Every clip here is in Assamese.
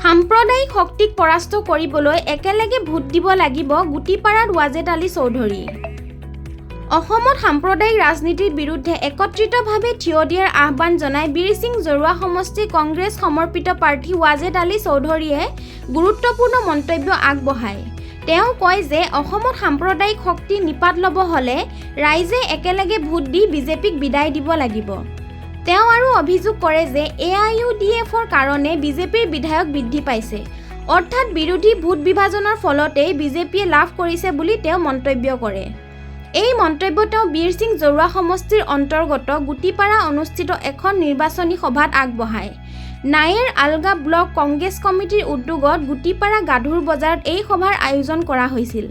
সাম্প্ৰদায়িক শক্তিক পৰাস্ত কৰিবলৈ একেলগে ভোট দিব লাগিব গুটিপাৰাত ৱাজেদ আলী চৌধুৰী। অসমত সাম্প্ৰদায়িক ৰাজনীতিৰ বিৰুদ্ধে একত্ৰিতভাৱে থিয় দিয়াৰ আহ্বান জনাই বীৰসিং জৰুৱা সমষ্টি কংগ্ৰেছ সমৰ্পিত প্ৰাৰ্থী ৱাজেদ আলী চৌধুৰীয়ে গুৰুত্বপূৰ্ণ মন্তব্য আগবঢ়ায়। তেওঁ কয় যে অসমত সাম্প্ৰদায়িক শক্তি নিপাত ল'ব হ'লে ৰাইজে একেলগে ভোট দি বিজেপিক বিদায় দিব লাগিব। তেওঁ আৰু অভিযোগ কৰে যে AIUDFৰ কাৰণে বিজেপিৰ বিধায়ক বৃদ্ধি পাইছে, অৰ্থাৎ বিৰোধী ভোট বিভাজনৰ ফলতেই বিজেপিয়ে লাভ কৰিছে বুলি তেওঁ মন্তব্য কৰে। এই মন্তব্য তেওঁ বীৰসিং জৰুৱা সমষ্টিৰ অন্তৰ্গত গুটিপাৰা অনুষ্ঠিত এখন নিৰ্বাচনী সভাত আগবঢ়ায়। নায়েৰ আলগা ব্লক কংগ্ৰেছ কমিটিৰ উদ্যোগত গুটিপাৰা গাধুৰ বজাৰত এই সভাৰ আয়োজন কৰা হৈছিল।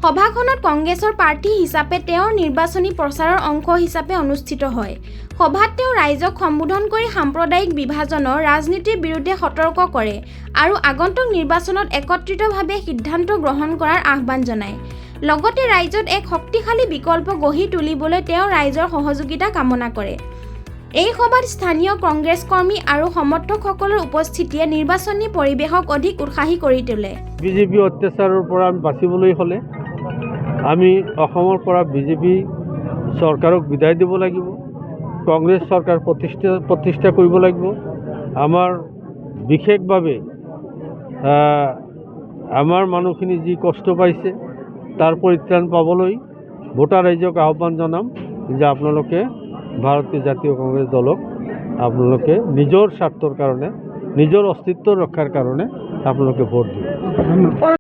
সভাখনত কংগ্ৰেছৰ প্ৰাৰ্থী হিচাপে তেওঁৰ নিৰ্বাচনী প্ৰচাৰৰ অংশ হিচাপে অনুষ্ঠিত হয়। সভাত তেওঁ ৰাইজক সম্বোধন কৰি সাম্প্ৰদায়িক বিভাজনৰ ৰাজনীতিৰ বিৰুদ্ধে সতৰ্ক কৰে আৰু আগন্তুক নিৰ্বাচনত একত্ৰিতভাৱে সিদ্ধান্ত গ্ৰহণ কৰাৰ আহ্বান জনায়। লগতে ৰাইজত এক শক্তিশালী বিকল্প গঢ়ি তুলিবলৈ তেওঁ ৰাইজৰ সহযোগিতা কামনা কৰে। এই সভাত স্থানীয় কংগ্ৰেছ কৰ্মী আৰু সমৰ্থকসকলৰ উপস্থিতিয়ে নিৰ্বাচনী পৰিৱেশক অধিক উৎসাহী কৰি তোলে। বিজেপি অত্যাচাৰৰ পৰা বাচিবলৈ হ'লে আমি অসমৰ পৰা বিজেপি চৰকাৰক বিদায় দিব লাগিব, কংগ্ৰেছ চৰকাৰ প্ৰতিষ্ঠা কৰিব লাগিব। আমাৰ বিশেষভাৱে আমাৰ মানুহখিনি যি কষ্ট পাইছে তাৰ পৰিত্ৰাণ পাবলৈ ভোটাৰ ৰাইজক আহ্বান জনাম যে আপোনালোকে ভাৰতীয় জাতীয় কংগ্ৰেছ দলক আপোনালোকে নিজৰ স্বাৰ্থৰ কাৰণে, নিজৰ অস্তিত্ব ৰক্ষাৰ কাৰণে আপোনালোকে ভোট দিব।